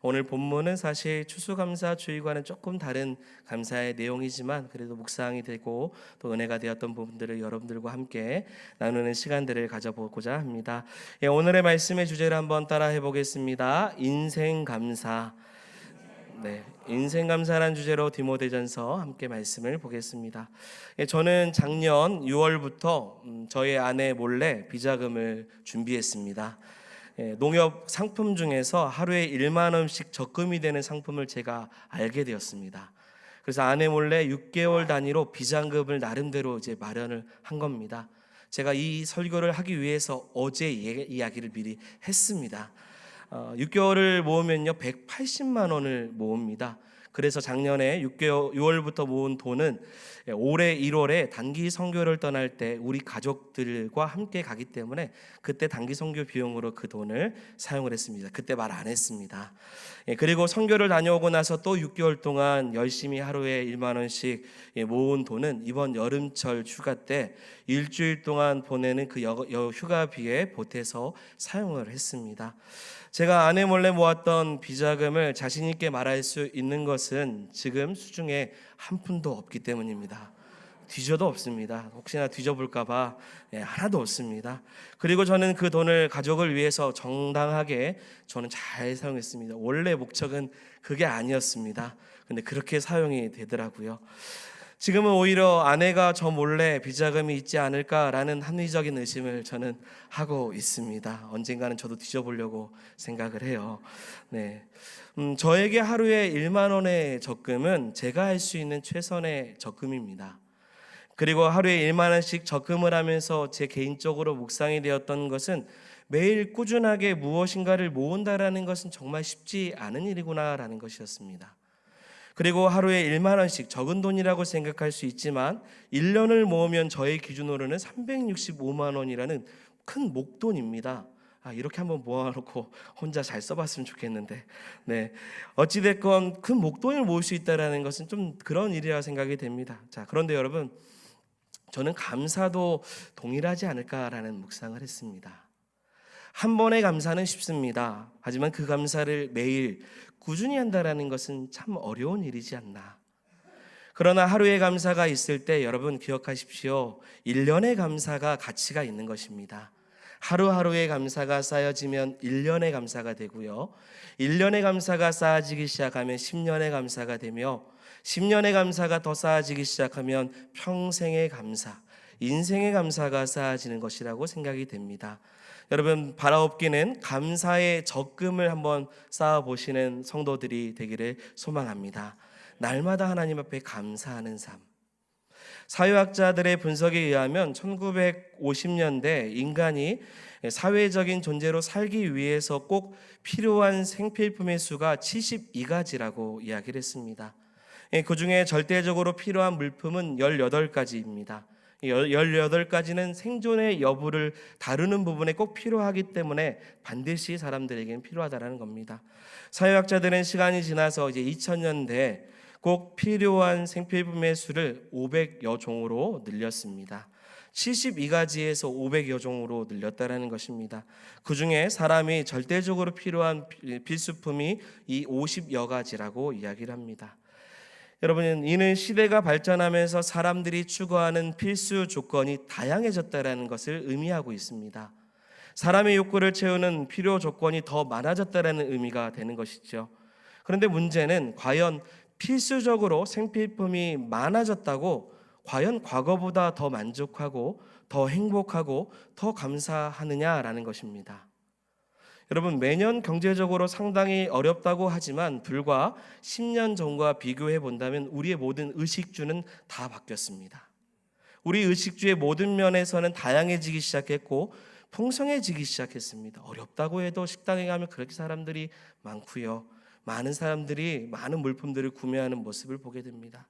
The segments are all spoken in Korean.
오늘 본문은 사실 추수감사주일과는 조금 다른 감사의 내용이지만 그래도 묵상이 되고 또 은혜가 되었던 부분들을 여러분들과 함께 나누는 시간들을 가져보고자 합니다. 오늘의 말씀의 주제를 한번 따라해 보겠습니다. 인생감사. 네, 인생감사라는 주제로 디모데전서 함께 말씀을 보겠습니다. 저는 작년 6월부터 저희 아내 몰래 비자금을 준비했습니다. 농협 상품 중에서 하루에 1만 원씩 적금이 되는 상품을 제가 알게 되었습니다. 그래서 아내 몰래 6개월 단위로 비자금을 나름대로 이제 마련을 한 겁니다. 제가 이 설교를 하기 위해서 어제 이야기를 미리 했습니다. 6개월을 모으면요 180만 원을 모읍니다. 그래서 작년에 6월부터 모은 돈은 올해 1월에 단기 선교를 떠날 때 우리 가족들과 함께 가기 때문에 그때 단기 선교 비용으로 그 돈을 사용을 했습니다. 그때 말 안 했습니다. 그리고 선교를 다녀오고 나서 또 6개월 동안 열심히 하루에 1만 원씩 모은 돈은 이번 여름철 휴가 때 일주일 동안 보내는 그 휴가비에 보태서 사용을 했습니다. 제가 아내 몰래 모았던 비자금을 자신 있게 말할 수 있는 것은 지금 수중에 한 푼도 없기 때문입니다. 뒤져도 없습니다. 혹시나 뒤져볼까 봐 하나도 없습니다. 그리고 저는 그 돈을 가족을 위해서 정당하게 저는 잘 사용했습니다. 원래 목적은 그게 아니었습니다. 근데 그렇게 사용이 되더라고요. 지금은 오히려 아내가 저 몰래 비자금이 있지 않을까라는 합리적인 의심을 저는 하고 있습니다. 언젠가는 저도 뒤져보려고 생각을 해요. 저에게 하루에 1만 원의 적금은 제가 할 수 있는 최선의 적금입니다. 그리고 하루에 1만 원씩 적금을 하면서 제 개인적으로 묵상이 되었던 것은 매일 꾸준하게 무엇인가를 모은다라는 것은 정말 쉽지 않은 일이구나라는 것이었습니다. 그리고 하루에 1만 원씩 적은 돈이라고 생각할 수 있지만 1년을 모으면 저의 기준으로는 365만 원이라는 큰 목돈입니다. 이렇게 한번 모아놓고 혼자 잘 써봤으면 좋겠는데 어찌됐건 큰 목돈을 모을 수 있다는 것은 좀 그런 일이라 생각이 됩니다. 그런데 여러분, 저는 감사도 동일하지 않을까라는 묵상을 했습니다. 한 번의 감사는 쉽습니다. 하지만 그 감사를 매일 꾸준히 한다는 것은 참 어려운 일이지 않나. 그러나 하루의 감사가 있을 때 여러분 기억하십시오. 1년의 감사가 가치가 있는 것입니다. 하루하루의 감사가 쌓여지면 1년의 감사가 되고요. 1년의 감사가 쌓아지기 시작하면 10년의 감사가 되며 10년의 감사가 더 쌓아지기 시작하면 평생의 감사, 인생의 감사가 쌓아지는 것이라고 생각이 됩니다. 여러분, 바라옵기는 감사의 적금을 한번 쌓아보시는 성도들이 되기를 소망합니다. 날마다 하나님 앞에 감사하는 삶. 사회학자들의 분석에 의하면 1950년대 인간이 사회적인 존재로 살기 위해서 꼭 필요한 생필품의 수가 72가지라고 이야기를 했습니다. 그 중에 절대적으로 필요한 물품은 18가지입니다. 18가지는 생존의 여부를 다루는 부분에 꼭 필요하기 때문에 반드시 사람들에게는 필요하다는 겁니다. 사회학자들은 시간이 지나서 이제 2000년대에 꼭 필요한 생필품의 수를 500여 종으로 늘렸습니다. 72가지에서 500여 종으로 늘렸다는 것입니다. 그 중에 사람이 절대적으로 필요한 필수품이 이 50여 가지라고 이야기를 합니다. 여러분, 이는 시대가 발전하면서 사람들이 추구하는 필수 조건이 다양해졌다는 것을 의미하고 있습니다. 사람의 욕구를 채우는 필요 조건이 더 많아졌다는 의미가 되는 것이죠. 그런데 문제는 과연 필수적으로 생필품이 많아졌다고 과연 과거보다 더 만족하고 더 행복하고 더 감사하느냐라는 것입니다. 여러분, 매년 경제적으로 상당히 어렵다고 하지만 불과 10년 전과 비교해 본다면 우리의 모든 의식주는 다 바뀌었습니다. 우리 의식주의 모든 면에서는 다양해지기 시작했고 풍성해지기 시작했습니다. 어렵다고 해도 식당에 가면 그렇게 사람들이 많고요. 많은 사람들이 많은 물품들을 구매하는 모습을 보게 됩니다.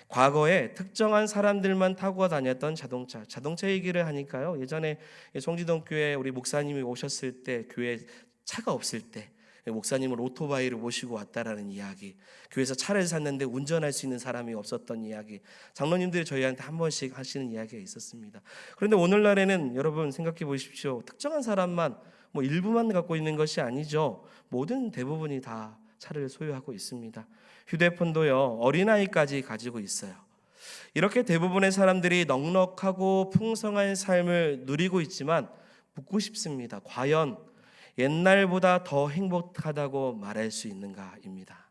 과거에 특정한 사람들만 타고 다녔던 자동차 얘기를 하니까요. 예전에 송지동 교회 우리 목사님이 오셨을 때 교회 차가 없을 때 목사님을 오토바이를 모시고 왔다라는 이야기, 교회에서 차를 샀는데 운전할 수 있는 사람이 없었던 이야기, 장로님들이 저희한테 한 번씩 하시는 이야기가 있었습니다. 그런데 오늘날에는 여러분 생각해 보십시오. 특정한 사람만 일부만 갖고 있는 것이 아니죠. 모든 대부분이 다 차를 소유하고 있습니다. 휴대폰도요, 어린아이까지 가지고 있어요. 이렇게 대부분의 사람들이 넉넉하고 풍성한 삶을 누리고 있지만 묻고 싶습니다. 과연 옛날보다 더 행복하다고 말할 수 있는가입니다.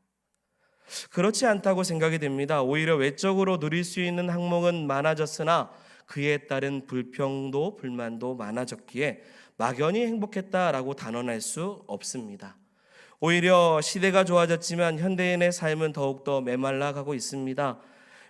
그렇지 않다고 생각이 됩니다. 오히려 외적으로 누릴 수 있는 항목은 많아졌으나 그에 따른 불평도 불만도 많아졌기에 막연히 행복했다라고 단언할 수 없습니다. 오히려 시대가 좋아졌지만 현대인의 삶은 더욱더 메말라가고 있습니다.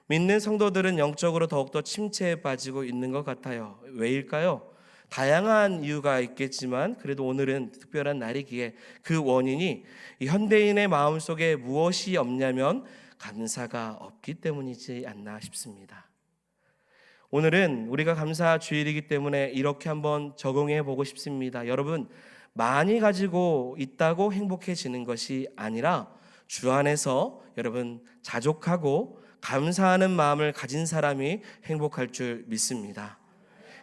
믿는 성도들은 영적으로 더욱더 침체에 빠지고 있는 것 같아요. 왜일까요? 다양한 이유가 있겠지만 그래도 오늘은 특별한 날이기에 그 원인이 현대인의 마음속에 무엇이 없냐면 감사가 없기 때문이지 않나 싶습니다. 오늘은 우리가 감사 주일이기 때문에 이렇게 한번 적용해 보고 싶습니다. 여러분, 많이 가지고 있다고 행복해지는 것이 아니라 주 안에서 여러분 자족하고 감사하는 마음을 가진 사람이 행복할 줄 믿습니다.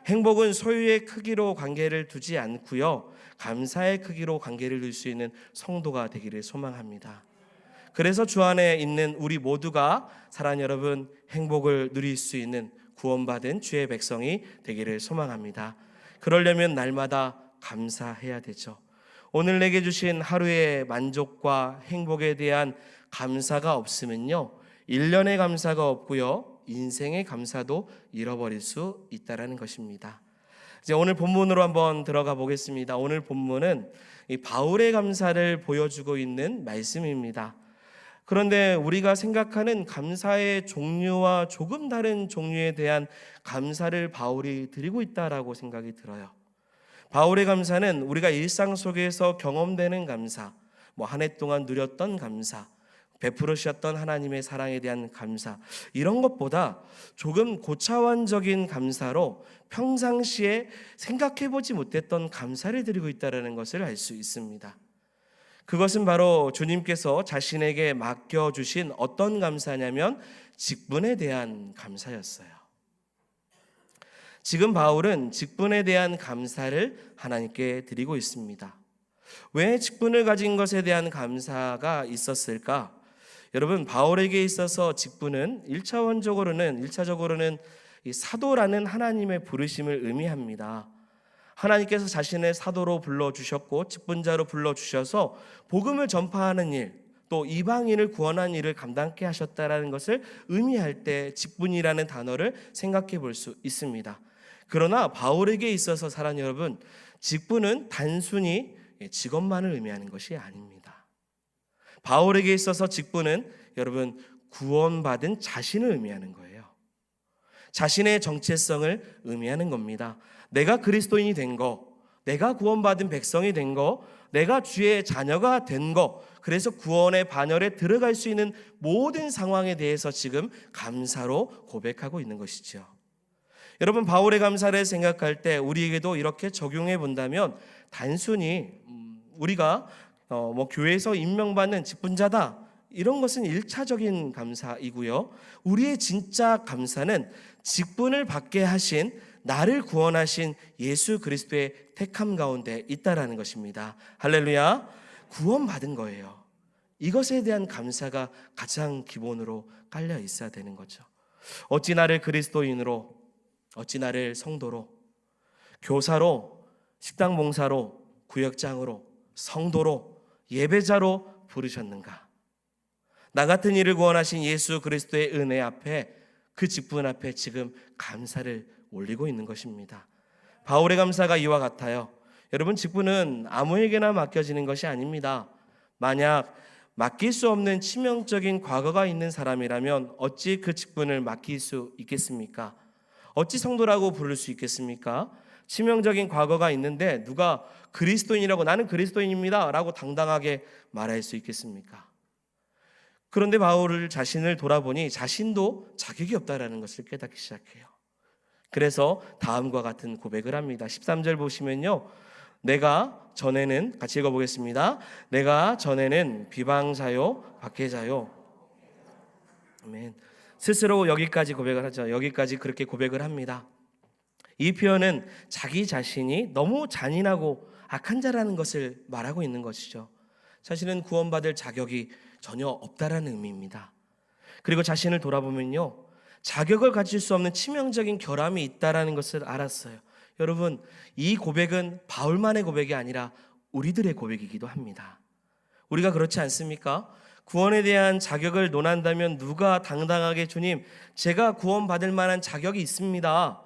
행복은 소유의 크기로 관계를 두지 않고요, 감사의 크기로 관계를 둘 수 있는 성도가 되기를 소망합니다. 그래서 주 안에 있는 우리 모두가 사랑하는 여러분, 행복을 누릴 수 있는 구원받은 주의 백성이 되기를 소망합니다. 그러려면 날마다 감사해야 되죠. 오늘 내게 주신 하루의 만족과 행복에 대한 감사가 없으면요, 1년의 감사가 없고요, 인생의 감사도 잃어버릴 수 있다는 것입니다. 이제 오늘 본문으로 한번 들어가 보겠습니다. 오늘 본문은 이 바울의 감사를 보여주고 있는 말씀입니다. 그런데 우리가 생각하는 감사의 종류와 조금 다른 종류에 대한 감사를 바울이 드리고 있다라고 생각이 들어요. 바울의 감사는 우리가 일상 속에서 경험되는 감사, 한 해 동안 누렸던 감사, 베풀으셨던 하나님의 사랑에 대한 감사, 이런 것보다 조금 고차원적인 감사로 평상시에 생각해보지 못했던 감사를 드리고 있다는 것을 알 수 있습니다. 그것은 바로 주님께서 자신에게 맡겨주신 어떤 감사냐면 직분에 대한 감사였어요. 지금 바울은 직분에 대한 감사를 하나님께 드리고 있습니다. 왜 직분을 가진 것에 대한 감사가 있었을까? 여러분, 바울에게 있어서 직분은 1차적으로는 이 사도라는 하나님의 부르심을 의미합니다. 하나님께서 자신을 사도로 불러주셨고 직분자로 불러주셔서 복음을 전파하는 일, 또 이방인을 구원하는 일을 감당케 하셨다라는 것을 의미할 때 직분이라는 단어를 생각해 볼 수 있습니다. 그러나 바울에게 있어서 사랑하는 여러분, 직분은 단순히 직업만을 의미하는 것이 아닙니다. 바울에게 있어서 직분은 여러분 구원받은 자신을 의미하는 거예요. 자신의 정체성을 의미하는 겁니다. 내가 그리스도인이 된 거, 내가 구원받은 백성이 된 거, 내가 주의 자녀가 된 거, 그래서 구원의 반열에 들어갈 수 있는 모든 상황에 대해서 지금 감사로 고백하고 있는 것이죠. 여러분, 바울의 감사를 생각할 때 우리에게도 이렇게 적용해 본다면 단순히 우리가 교회에서 임명받는 직분자다, 이런 것은 1차적인 감사이고요, 우리의 진짜 감사는 직분을 받게 하신, 나를 구원하신 예수 그리스도의 택함 가운데 있다라는 것입니다. 할렐루야. 구원받은 거예요. 이것에 대한 감사가 가장 기본으로 깔려 있어야 되는 거죠. 어찌 나를 그리스도인으로, 어찌 나를 성도로, 교사로, 식당 봉사로, 구역장으로, 성도로, 예배자로 부르셨는가? 나 같은 이를 구원하신 예수 그리스도의 은혜 앞에, 그 직분 앞에 지금 감사를 올리고 있는 것입니다. 바울의 감사가 이와 같아요. 여러분, 직분은 아무에게나 맡겨지는 것이 아닙니다. 만약 맡길 수 없는 치명적인 과거가 있는 사람이라면 어찌 그 직분을 맡길 수 있겠습니까? 어찌 성도라고 부를 수 있겠습니까? 치명적인 과거가 있는데 누가 그리스도인이라고, 나는 그리스도인입니다 라고 당당하게 말할 수 있겠습니까? 그런데 바울 자신을 돌아보니 자신도 자격이 없다라는 것을 깨닫기 시작해요. 그래서 다음과 같은 고백을 합니다. 13절 보시면요, 내가 전에는, 같이 읽어보겠습니다. 내가 전에는 비방자요 박해자요. 아멘. 스스로 여기까지 고백을 하죠. 여기까지 그렇게 고백을 합니다. 이 표현은 자기 자신이 너무 잔인하고 악한 자라는 것을 말하고 있는 것이죠. 사실은 구원받을 자격이 전혀 없다라는 의미입니다. 그리고 자신을 돌아보면요, 자격을 가질 수 없는 치명적인 결함이 있다라는 것을 알았어요. 여러분, 이 고백은 바울만의 고백이 아니라 우리들의 고백이기도 합니다. 우리가 그렇지 않습니까? 구원에 대한 자격을 논한다면 누가 당당하게 주님, 제가 구원받을 만한 자격이 있습니다.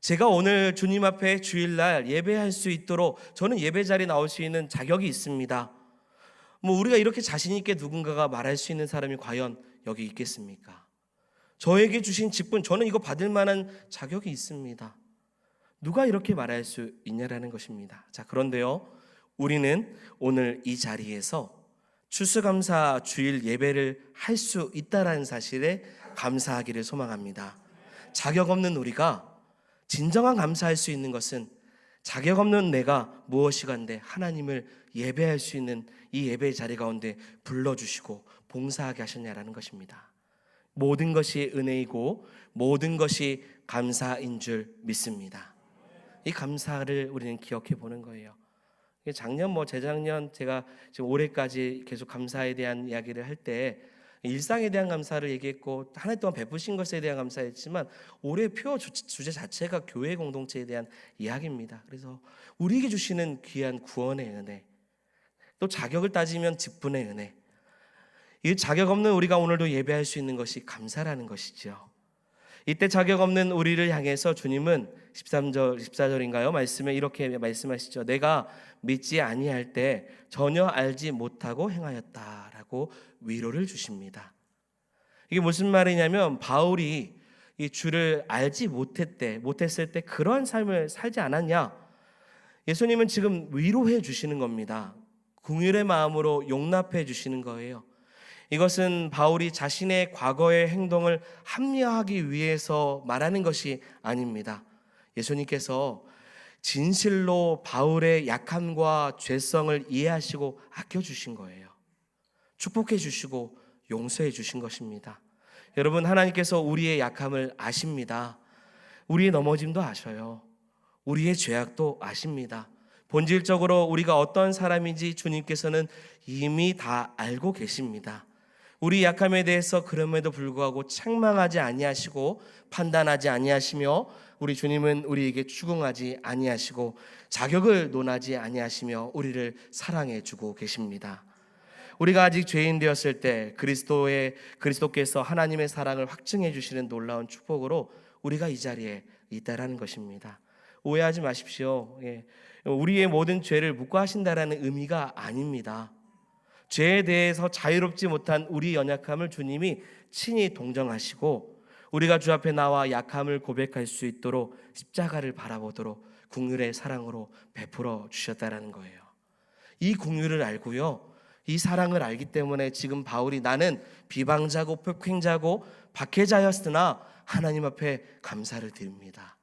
제가 오늘 주님 앞에 주일날 예배할 수 있도록 저는 예배 자리에 나올 수 있는 자격이 있습니다. 우리가 이렇게 자신 있게 누군가가 말할 수 있는 사람이 과연 여기 있겠습니까? 저에게 주신 직분, 저는 이거 받을 만한 자격이 있습니다. 누가 이렇게 말할 수 있냐라는 것입니다. 자, 그런데요, 우리는 오늘 이 자리에서 추수감사 주일 예배를 할 수 있다라는 사실에 감사하기를 소망합니다. 자격 없는 우리가 진정한 감사할 수 있는 것은 자격 없는 내가 무엇이간데 하나님을 예배할 수 있는 이 예배 자리 가운데 불러주시고 봉사하게 하셨냐라는 것입니다. 모든 것이 은혜이고 모든 것이 감사인 줄 믿습니다. 이 감사를 우리는 기억해 보는 거예요. 작년 재작년 제가 지금 올해까지 계속 감사에 대한 이야기를 할 때 일상에 대한 감사를 얘기했고 한 해 동안 베푸신 것에 대한 감사했지만 올해 표 주제 자체가 교회 공동체에 대한 이야기입니다. 그래서 우리에게 주시는 귀한 구원의 은혜, 또 자격을 따지면 직분의 은혜, 이 자격 없는 우리가 오늘도 예배할 수 있는 것이 감사라는 것이죠. 이때 자격 없는 우리를 향해서 주님은 13절, 14절인가요? 말씀에 이렇게 말씀하시죠. 내가 믿지 아니할 때 전혀 알지 못하고 행하였다라고 위로를 주십니다. 이게 무슨 말이냐면 바울이 이 주를 알지 못했을 때 그런 삶을 살지 않았냐? 예수님은 지금 위로해 주시는 겁니다. 긍휼의 마음으로 용납해 주시는 거예요. 이것은 바울이 자신의 과거의 행동을 합리화하기 위해서 말하는 것이 아닙니다. 예수님께서 진실로 바울의 약함과 죄성을 이해하시고 아껴주신 거예요. 축복해 주시고 용서해 주신 것입니다. 여러분, 하나님께서 우리의 약함을 아십니다. 우리의 넘어짐도 아셔요. 우리의 죄악도 아십니다. 본질적으로 우리가 어떤 사람인지 주님께서는 이미 다 알고 계십니다. 우리 약함에 대해서 그럼에도 불구하고 책망하지 아니하시고 판단하지 아니하시며 우리 주님은 우리에게 추궁하지 아니하시고 자격을 논하지 아니하시며 우리를 사랑해 주고 계십니다. 우리가 아직 죄인 되었을 때 그리스도께서 하나님의 사랑을 확증해 주시는 놀라운 축복으로 우리가 이 자리에 있다라는 것입니다. 오해하지 마십시오. 우리의 모든 죄를 묵과하신다라는 의미가 아닙니다. 죄에 대해서 자유롭지 못한 우리 연약함을 주님이 친히 동정하시고 우리가 주 앞에 나와 약함을 고백할 수 있도록 십자가를 바라보도록 긍휼의 사랑으로 베풀어 주셨다라는 거예요. 이 긍휼을 알고요, 이 사랑을 알기 때문에 지금 바울이 나는 비방자고 폭행자고 박해자였으나 하나님 앞에 감사를 드립니다.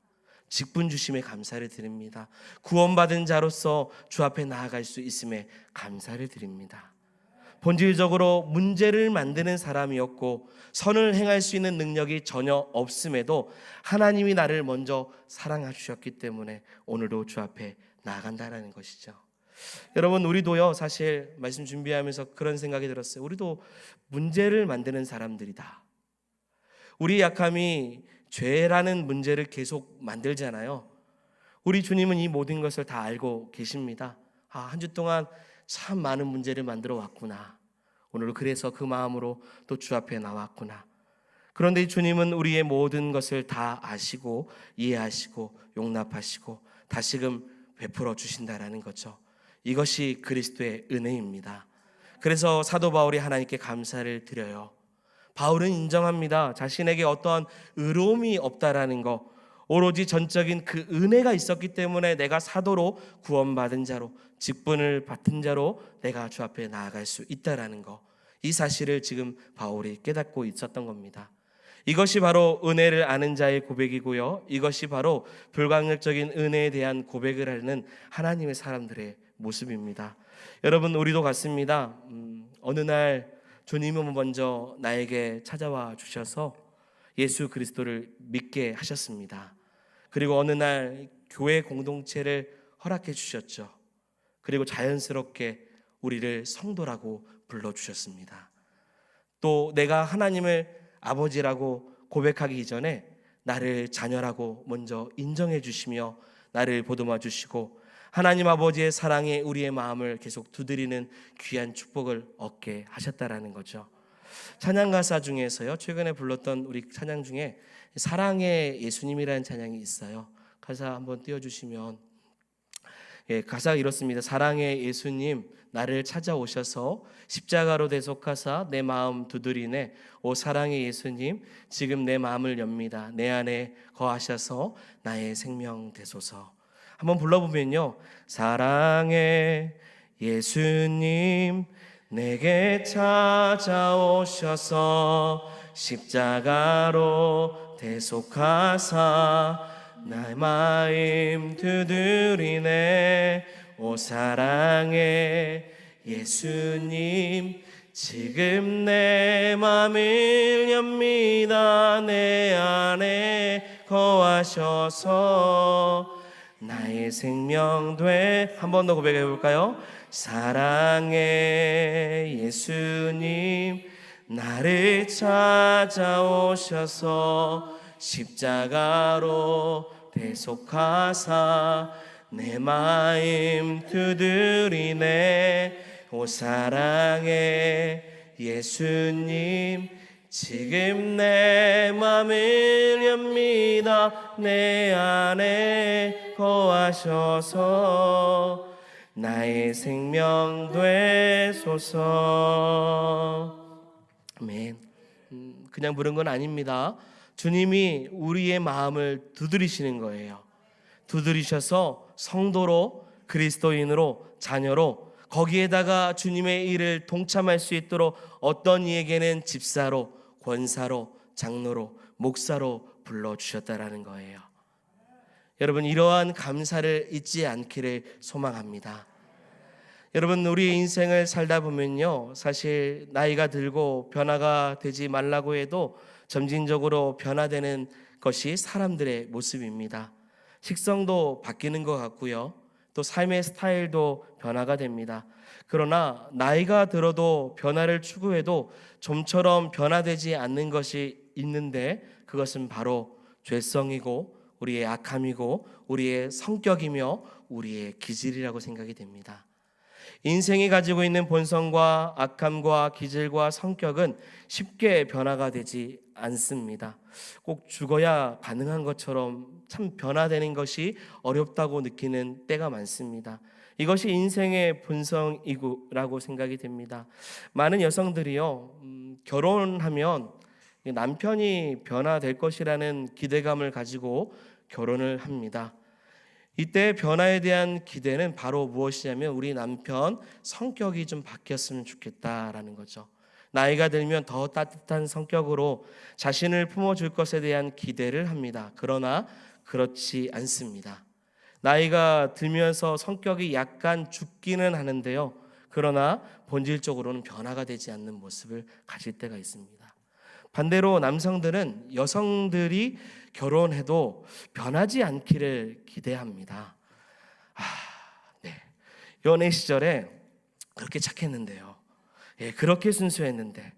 직분 주심에 감사를 드립니다. 구원받은 자로서 주 앞에 나아갈 수 있음에 감사를 드립니다. 본질적으로 문제를 만드는 사람이었고 선을 행할 수 있는 능력이 전혀 없음에도 하나님이 나를 먼저 사랑해 주셨기 때문에 오늘도 주 앞에 나아간다는 것이죠. 여러분, 우리도요, 사실 말씀 준비하면서 그런 생각이 들었어요. 우리도 문제를 만드는 사람들이다. 우리 약함이 죄라는 문제를 계속 만들잖아요. 우리 주님은 이 모든 것을 다 알고 계십니다. 한 주 동안 참 많은 문제를 만들어 왔구나. 오늘 그래서 그 마음으로 또 주 앞에 나왔구나. 그런데 주님은 우리의 모든 것을 다 아시고 이해하시고 용납하시고 다시금 베풀어 주신다라는 거죠. 이것이 그리스도의 은혜입니다. 그래서 사도 바울이 하나님께 감사를 드려요. 바울은 인정합니다. 자신에게 어떠한 의로움이 없다라는 거, 오로지 전적인 그 은혜가 있었기 때문에 내가 사도로 구원받은 자로, 직분을 받은 자로 내가 주 앞에 나아갈 수 있다라는 거, 이 사실을 지금 바울이 깨닫고 있었던 겁니다. 이것이 바로 은혜를 아는 자의 고백이고요, 이것이 바로 불강력적인 은혜에 대한 고백을 하는 하나님의 사람들의 모습입니다. 여러분, 우리도 같습니다. 어느 날 주님은 먼저 나에게 찾아와 주셔서 예수 그리스도를 믿게 하셨습니다. 그리고 어느 날 교회 공동체를 허락해 주셨죠. 그리고 자연스럽게 우리를 성도라고 불러주셨습니다. 또 내가 하나님을 아버지라고 고백하기 이전에 나를 자녀라고 먼저 인정해 주시며 나를 보듬어 주시고 하나님 아버지의 사랑에 우리의 마음을 계속 두드리는 귀한 축복을 얻게 하셨다라는 거죠. 찬양 가사 중에서요, 최근에 불렀던 우리 찬양 중에 사랑의 예수님이라는 찬양이 있어요. 가사 한번 띄워주시면, 가사가 이렇습니다. 사랑의 예수님 나를 찾아오셔서 십자가로 대속하사 내 마음 두드리네. 오 사랑의 예수님 지금 내 마음을 엽니다. 내 안에 거하셔서 나의 생명 되소서. 한번 불러보면요, 사랑의 예수님 내게 찾아오셔서 십자가로 대속하사 나의 마음 두드리네. 오 사랑의 예수님 지금 내 맘을 엽니다. 내 안에 거하셔서 나의 생명 돼. 한 번 더 고백해 볼까요? 사랑의 예수님 나를 찾아오셔서 십자가로 대속하사 내 마음 두드리네. 오 사랑의 예수님 지금 내 맘을 엽니다. 내 안에 거하셔서 나의 생명 되소서. 아멘. 그냥 부른 건 아닙니다. 주님이 우리의 마음을 두드리시는 거예요. 두드리셔서 성도로, 그리스도인으로, 자녀로, 거기에다가 주님의 일을 동참할 수 있도록 어떤 이에게는 집사로, 권사로, 장로로, 목사로 불러주셨다라는 거예요. 여러분, 이러한 감사를 잊지 않기를 소망합니다. 여러분, 우리 인생을 살다 보면요, 사실 나이가 들고 변화가 되지 말라고 해도 점진적으로 변화되는 것이 사람들의 모습입니다. 식성도 바뀌는 것 같고요, 또 삶의 스타일도 변화가 됩니다. 그러나 나이가 들어도 변화를 추구해도 좀처럼 변화되지 않는 것이 있는데, 그것은 바로 죄성이고 우리의 악함이고 우리의 성격이며 우리의 기질이라고 생각이 됩니다. 인생이 가지고 있는 본성과 악함과 기질과 성격은 쉽게 변화가 되지 않습니다. 꼭 죽어야 가능한 것처럼 참 변화되는 것이 어렵다고 느끼는 때가 많습니다. 이것이 인생의 본성이라고 생각이 됩니다. 많은 여성들이요, 결혼하면 남편이 변화될 것이라는 기대감을 가지고 결혼을 합니다. 이때 변화에 대한 기대는 바로 무엇이냐면 우리 남편 성격이 좀 바뀌었으면 좋겠다라는 거죠. 나이가 들면 더 따뜻한 성격으로 자신을 품어줄 것에 대한 기대를 합니다. 그러나 그렇지 않습니다. 나이가 들면서 성격이 약간 죽기는 하는데요, 그러나 본질적으로는 변화가 되지 않는 모습을 가질 때가 있습니다. 반대로 남성들은 여성들이 결혼해도 변하지 않기를 기대합니다. 네. 연애 시절에 그렇게 착했는데요, 그렇게 순수했는데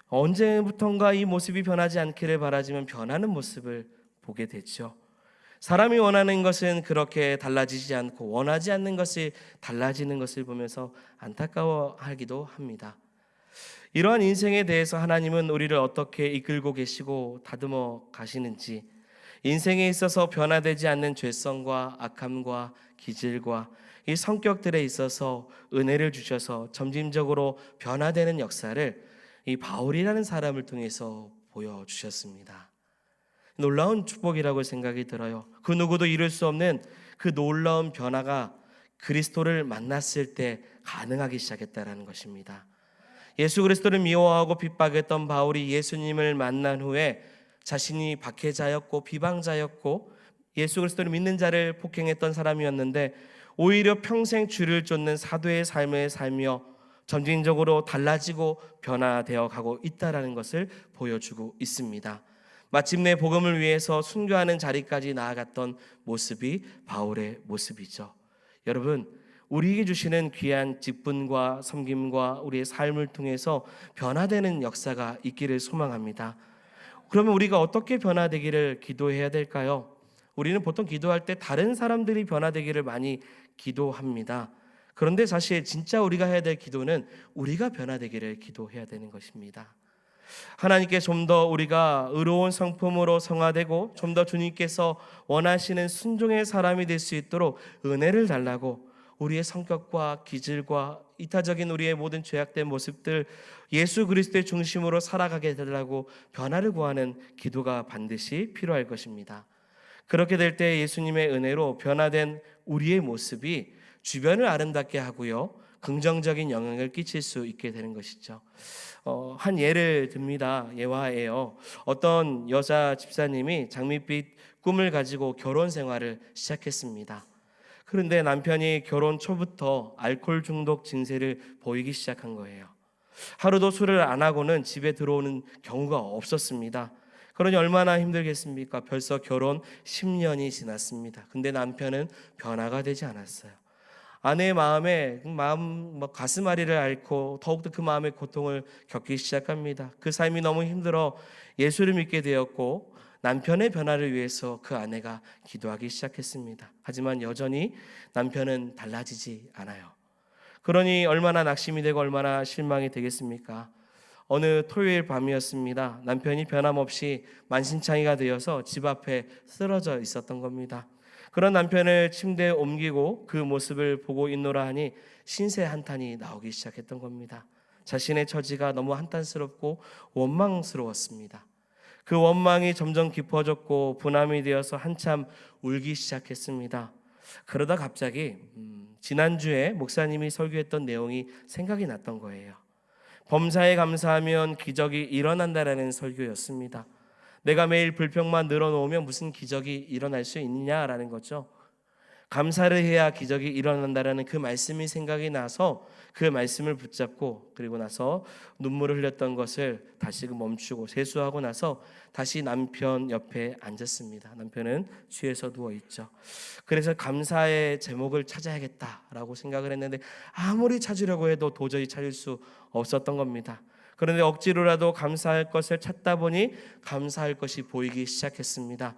언제부턴가 이 모습이 변하지 않기를 바라지만 변하는 모습을 보게 되죠. 사람이 원하는 것은 그렇게 달라지지 않고 원하지 않는 것이 달라지는 것을 보면서 안타까워하기도 합니다. 이러한 인생에 대해서 하나님은 우리를 어떻게 이끌고 계시고 다듬어 가시는지, 인생에 있어서 변화되지 않는 죄성과 악함과 기질과 이 성격들에 있어서 은혜를 주셔서 점진적으로 변화되는 역사를 이 바울이라는 사람을 통해서 보여주셨습니다. 놀라운 축복이라고 생각이 들어요. 그 누구도 이룰 수 없는 그 놀라운 변화가 그리스도를 만났을 때 가능하기 시작했다는 것입니다. 예수 그리스도를 미워하고 핍박했던 바울이 예수님을 만난 후에 자신이 박해자였고 비방자였고 예수 그리스도를 믿는 자를 폭행했던 사람이었는데 오히려 평생 주를 쫓는 사도의 삶을 살며 점진적으로 달라지고 변화되어 가고 있다는 것을 보여주고 있습니다. 마침내 복음을 위해서 순교하는 자리까지 나아갔던 모습이 바울의 모습이죠. 여러분, 우리에게 주시는 귀한 직분과 섬김과 우리의 삶을 통해서 변화되는 역사가 있기를 소망합니다. 그러면 우리가 어떻게 변화되기를 기도해야 될까요? 우리는 보통 기도할 때 다른 사람들이 변화되기를 많이 기도합니다. 그런데 사실 진짜 우리가 해야 될 기도는 우리가 변화되기를 기도해야 되는 것입니다. 하나님께 좀 더 우리가 의로운 성품으로 성화되고 좀 더 주님께서 원하시는 순종의 사람이 될 수 있도록 은혜를 달라고, 우리의 성격과 기질과 이타적인 우리의 모든 죄악된 모습들 예수 그리스도의 중심으로 살아가게 해달라고 변화를 구하는 기도가 반드시 필요할 것입니다. 그렇게 될 때 예수님의 은혜로 변화된 우리의 모습이 주변을 아름답게 하고요, 긍정적인 영향을 끼칠 수 있게 되는 것이죠. 한 예를 듭니다. 예화예요. 어떤 여자 집사님이 장밋빛 꿈을 가지고 결혼 생활을 시작했습니다. 그런데 남편이 결혼 초부터 알코올 중독 증세를 보이기 시작한 거예요. 하루도 술을 안 하고는 집에 들어오는 경우가 없었습니다. 그러니 얼마나 힘들겠습니까? 벌써 결혼 10년이 지났습니다. 근데 남편은 변화가 되지 않았어요. 아내의 마음에 가슴앓이를 앓고 더욱더 그 마음의 고통을 겪기 시작합니다. 그 삶이 너무 힘들어 예수를 믿게 되었고 남편의 변화를 위해서 그 아내가 기도하기 시작했습니다. 하지만 여전히 남편은 달라지지 않아요. 그러니 얼마나 낙심이 되고 얼마나 실망이 되겠습니까? 어느 토요일 밤이었습니다. 남편이 변함없이 만신창이가 되어서 집 앞에 쓰러져 있었던 겁니다. 그런 남편을 침대에 옮기고 그 모습을 보고 있노라 하니 신세 한탄이 나오기 시작했던 겁니다. 자신의 처지가 너무 한탄스럽고 원망스러웠습니다. 그 원망이 점점 깊어졌고 분함이 되어서 한참 울기 시작했습니다. 그러다 갑자기 지난주에 목사님이 설교했던 내용이 생각이 났던 거예요. 범사에 감사하면 기적이 일어난다라는 설교였습니다. 내가 매일 불평만 늘어놓으면 무슨 기적이 일어날 수 있느냐라는 거죠. 감사를 해야 기적이 일어난다라는 그 말씀이 생각이 나서 그 말씀을 붙잡고, 그리고 나서 눈물을 흘렸던 것을 다시금 멈추고 세수하고 나서 다시 남편 옆에 앉았습니다. 남편은 취해서 누워있죠. 그래서 감사의 제목을 찾아야겠다라고 생각을 했는데 아무리 찾으려고 해도 도저히 찾을 수 없었던 겁니다. 그런데 억지로라도 감사할 것을 찾다 보니 감사할 것이 보이기 시작했습니다.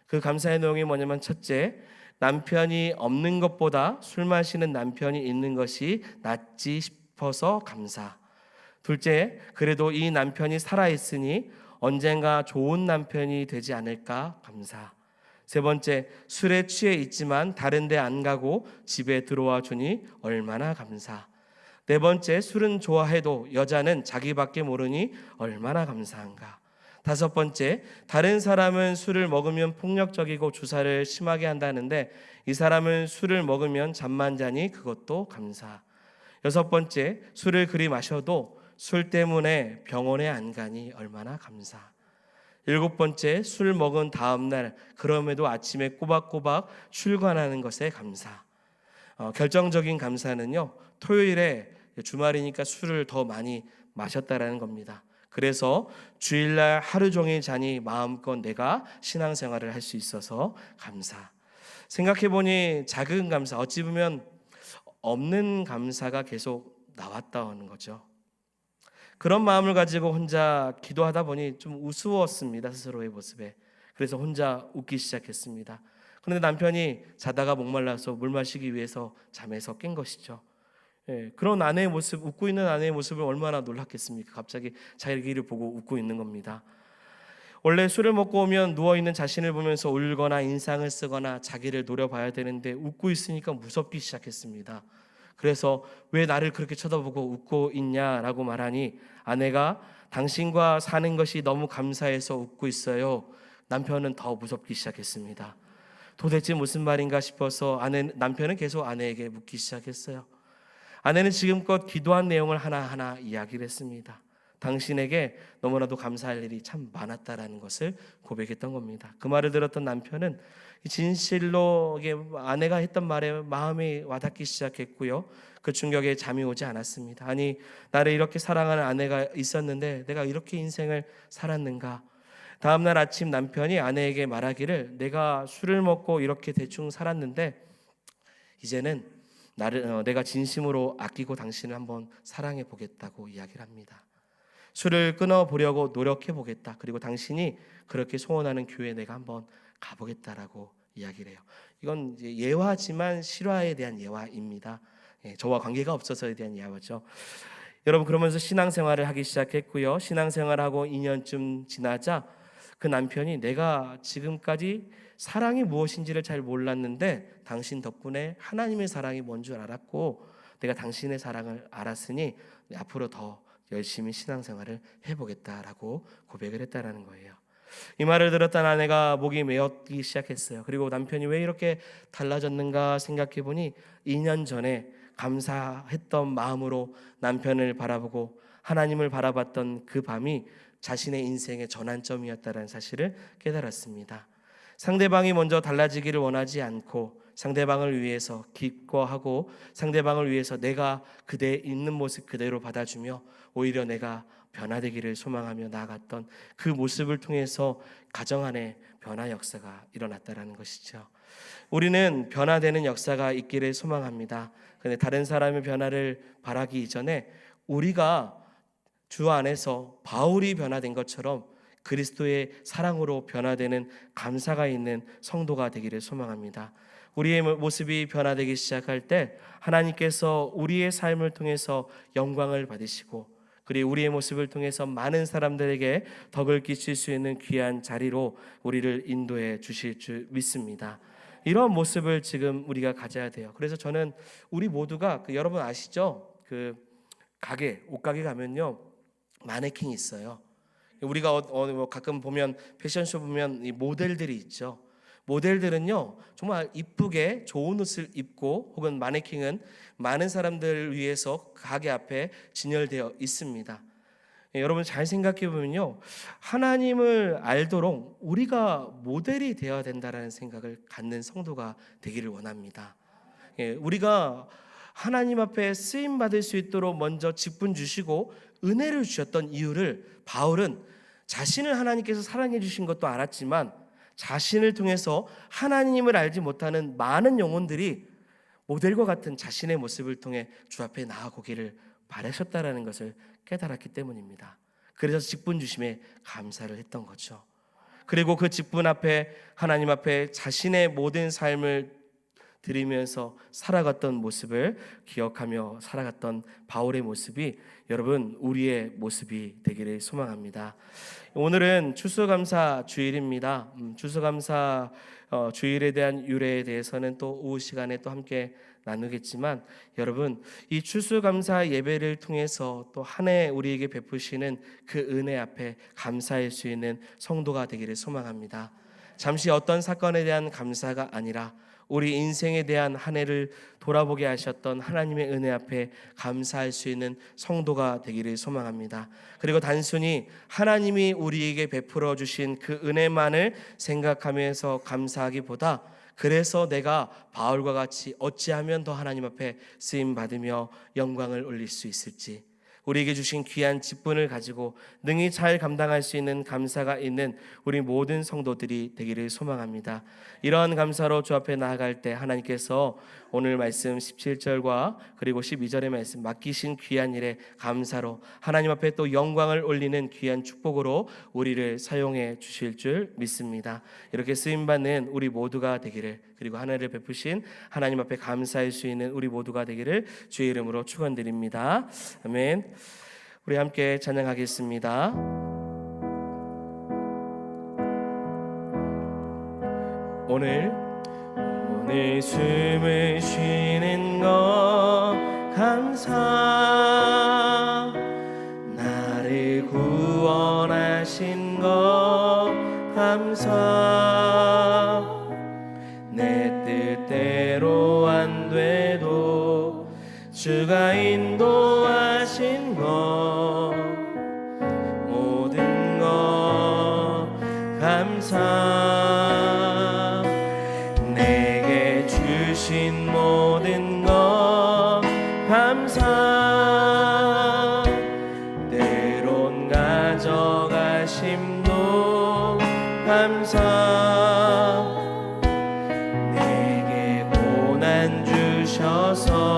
그 감사의 내용이 뭐냐면, 첫째, 남편이 없는 것보다 술 마시는 남편이 있는 것이 낫지 싶어서 감사. 둘째, 그래도 이 남편이 살아있으니 언젠가 좋은 남편이 되지 않을까 감사. 세 번째, 술에 취해 있지만 다른 데 안 가고 집에 들어와 주니 얼마나 감사. 네 번째, 술은 좋아해도 여자는 자기밖에 모르니 얼마나 감사한가. 다섯 번째, 다른 사람은 술을 먹으면 폭력적이고 주사를 심하게 한다는데 이 사람은 술을 먹으면 잠만 자니 그것도 감사. 여섯 번째, 술을 그리 마셔도 술 때문에 병원에 안 가니 얼마나 감사. 일곱 번째, 술 먹은 다음 날 그럼에도 아침에 꼬박꼬박 출근하는 것에 감사. 결정적인 감사는요, 토요일에 주말이니까 술을 더 많이 마셨다라는 겁니다. 그래서 주일날 하루 종일 자니 마음껏 내가 신앙생활을 할 수 있어서 감사. 생각해보니 작은 감사, 어찌 보면 없는 감사가 계속 나왔다는 거죠. 그런 마음을 가지고 혼자 기도하다 보니 좀 우스웠습니다. 스스로의 모습에. 그래서 혼자 웃기 시작했습니다. 그런데 남편이 자다가 목말라서 물 마시기 위해서 잠에서 깬 것이죠. 그런 아내의 모습, 웃고 있는 아내의 모습을 얼마나 놀랐겠습니까? 갑자기 자기를 보고 웃고 있는 겁니다. 원래 술을 먹고 오면 누워있는 자신을 보면서 울거나 인상을 쓰거나 자기를 노려봐야 되는데 웃고 있으니까 무섭기 시작했습니다. 그래서 왜 나를 그렇게 쳐다보고 웃고 있냐라고 말하니 아내가 당신과 사는 것이 너무 감사해서 웃고 있어요. 남편은 더 무섭기 시작했습니다. 도대체 무슨 말인가 싶어서 남편은 계속 아내에게 묻기 시작했어요. 아내는 지금껏 기도한 내용을 하나하나 이야기를 했습니다. 당신에게 너무나도 감사할 일이 참 많았다라는 것을 고백했던 겁니다. 그 말을 들었던 남편은 진실로 아내가 했던 말에 마음이 와닿기 시작했고요. 그 충격에 잠이 오지 않았습니다. 아니, 나를 이렇게 사랑하는 아내가 있었는데 내가 이렇게 인생을 살았는가. 다음날 아침 남편이 아내에게 말하기를, 내가 술을 먹고 이렇게 대충 살았는데 이제는 내가 진심으로 아끼고 당신을 한번 사랑해 보겠다고 이야기를 합니다. 술을 끊어보려고 노력해 보겠다. 그리고 당신이 그렇게 소원하는 교회에 내가 한번 가보겠다라고 이야기를 해요. 이건 이제 예화지만 실화에 대한 예화입니다. 저와 관계가 없어서에 대한 예화죠. 여러분, 그러면서 신앙생활을 하기 시작했고요. 신앙생활하고 2년쯤 지나자 그 남편이 내가 지금까지 사랑이 무엇인지를 잘 몰랐는데 당신 덕분에 하나님의 사랑이 뭔 줄 알았고 내가 당신의 사랑을 알았으니 앞으로 더 열심히 신앙생활을 해보겠다라고 고백을 했다라는 거예요. 이 말을 들었던 아내가 목이 메었기 시작했어요. 그리고 남편이 왜 이렇게 달라졌는가 생각해 보니 2년 전에 감사했던 마음으로 남편을 바라보고 하나님을 바라봤던 그 밤이 자신의 인생의 전환점이었다는 사실을 깨달았습니다. 상대방이 먼저 달라지기를 원하지 않고 상대방을 위해서 기뻐하고 상대방을 위해서 내가 그대의 있는 모습 그대로 받아주며 오히려 내가 변화되기를 소망하며 나아갔던 그 모습을 통해서 가정 안에 변화 역사가 일어났다는 것이죠. 우리는 변화되는 역사가 있기를 소망합니다. 그런데 다른 사람의 변화를 바라기 이전에 우리가 주 안에서 바울이 변화된 것처럼 그리스도의 사랑으로 변화되는 감사가 있는 성도가 되기를 소망합니다. 우리의 모습이 변화되기 시작할 때 하나님께서 우리의 삶을 통해서 영광을 받으시고 그리고 우리의 모습을 통해서 많은 사람들에게 덕을 끼칠 수 있는 귀한 자리로 우리를 인도해 주실 줄 믿습니다. 이런 모습을 지금 우리가 가져야 돼요. 그래서 저는 우리 모두가 여러분 아시죠? 그 가게, 옷가게 가면요 마네킹이 있어요. 우리가 가끔 보면 패션쇼 보면 이 모델들이 있죠. 모델들은요 정말 이쁘게 좋은 옷을 입고 혹은 마네킹은 많은 사람들을 위해서 가게 앞에 진열되어 있습니다. 여러분 잘 생각해 보면요 하나님을 알도록 우리가 모델이 되어야 된다라는 생각을 갖는 성도가 되기를 원합니다. 우리가 하나님 앞에 쓰임 받을 수 있도록 먼저 직분 주시고 은혜를 주셨던 이유를 바울은 자신을 하나님께서 사랑해 주신 것도 알았지만 자신을 통해서 하나님을 알지 못하는 많은 영혼들이 모델과 같은 자신의 모습을 통해 주 앞에 나아오기를 바라셨다라는 것을 깨달았기 때문입니다. 그래서 직분 주심에 감사를 했던 거죠. 그리고 그 직분 앞에 하나님 앞에 자신의 모든 삶을 드리면서 살아갔던 모습을 기억하며 살아갔던 바울의 모습이 여러분 우리의 모습이 되기를 소망합니다. 오늘은 추수감사 주일입니다. 추수감사 주일에 대한 유래에 대해서는 또 오후 시간에 또 함께 나누겠지만 여러분 이 추수감사 예배를 통해서 또 한 해 우리에게 베푸시는 그 은혜 앞에 감사할 수 있는 성도가 되기를 소망합니다. 잠시 어떤 사건에 대한 감사가 아니라 우리 인생에 대한 한 해를 돌아보게 하셨던 하나님의 은혜 앞에 감사할 수 있는 성도가 되기를 소망합니다. 그리고 단순히 하나님이 우리에게 베풀어 주신 그 은혜만을 생각하면서 감사하기보다 그래서 내가 바울과 같이 어찌하면 더 하나님 앞에 쓰임 받으며 영광을 올릴 수 있을지 우리에게 주신 귀한 직분을 가지고 능히 잘 감당할 수 있는 감사가 있는 우리 모든 성도들이 되기를 소망합니다. 이러한 감사로 주 앞에 나아갈 때 하나님께서 오늘 말씀 17절과 그리고 12절의 말씀 맡기신 귀한 일에 감사로 하나님 앞에 또 영광을 올리는 귀한 축복으로 우리를 사용해 주실 줄 믿습니다. 이렇게 쓰임받는 우리 모두가 되기를 그리고 하늘을 베푸신 하나님 앞에 감사할 수 있는 우리 모두가 되기를 주의 이름으로 축원드립니다. 아멘. 우리 함께 찬양하겠습니다. 오늘 숨을 쉬는 것 감사 나를 구원하신 것 감사 내 뜻대로 안 돼도 주가 인도하신 것 모든 것 감사 내게 주신 모든 것 감사 때론 가져가심도 감사 내게 고난 주셔서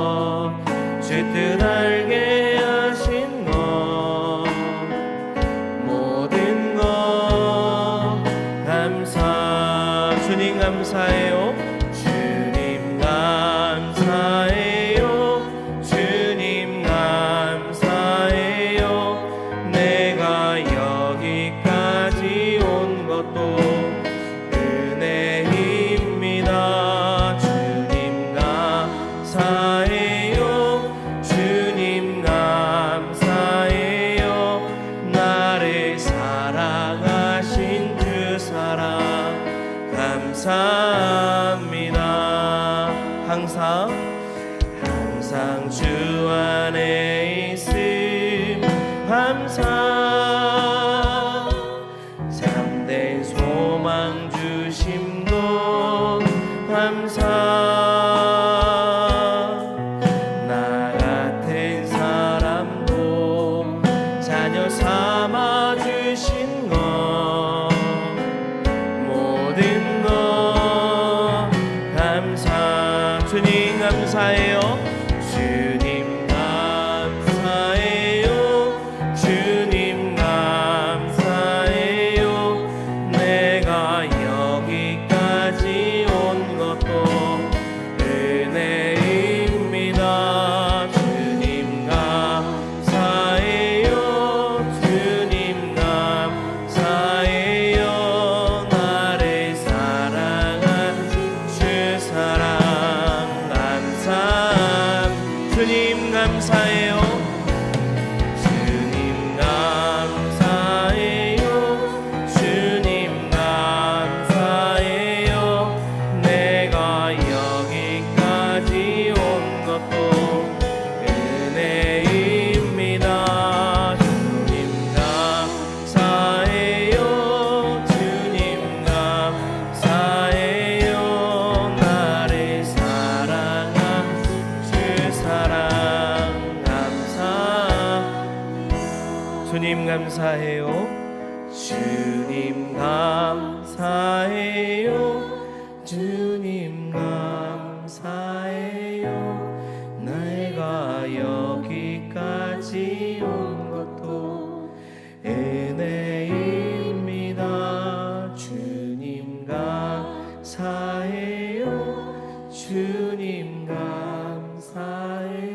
감사합니다. 항상 주 안에 있음 감사. 참된 소망 주심도 감사. 나 같은 사람도 자녀 삼아 주신 것 모든 것 감사. 주님 감사해요. 주님 감사해요. 주님 감사해요. 내가 여기까지 온 것도 은혜입니다. 주님 감사해요. 주님 감사해요. 나를 사랑한 주 사랑 감사. 주님 감사해요. 주님 감사해요. 주님 감사해요. 내가 여기까지 온 것도 은혜입니다. 주님 감사해요. 주님 감사해요. 나를 사랑한 주 사랑 감사. 주님 감사해요. 주님 감사해요. 주님 감사해요. 내가 여기까지 온 것도 은혜입니다. 주님 감사해요. 주님 감사해요.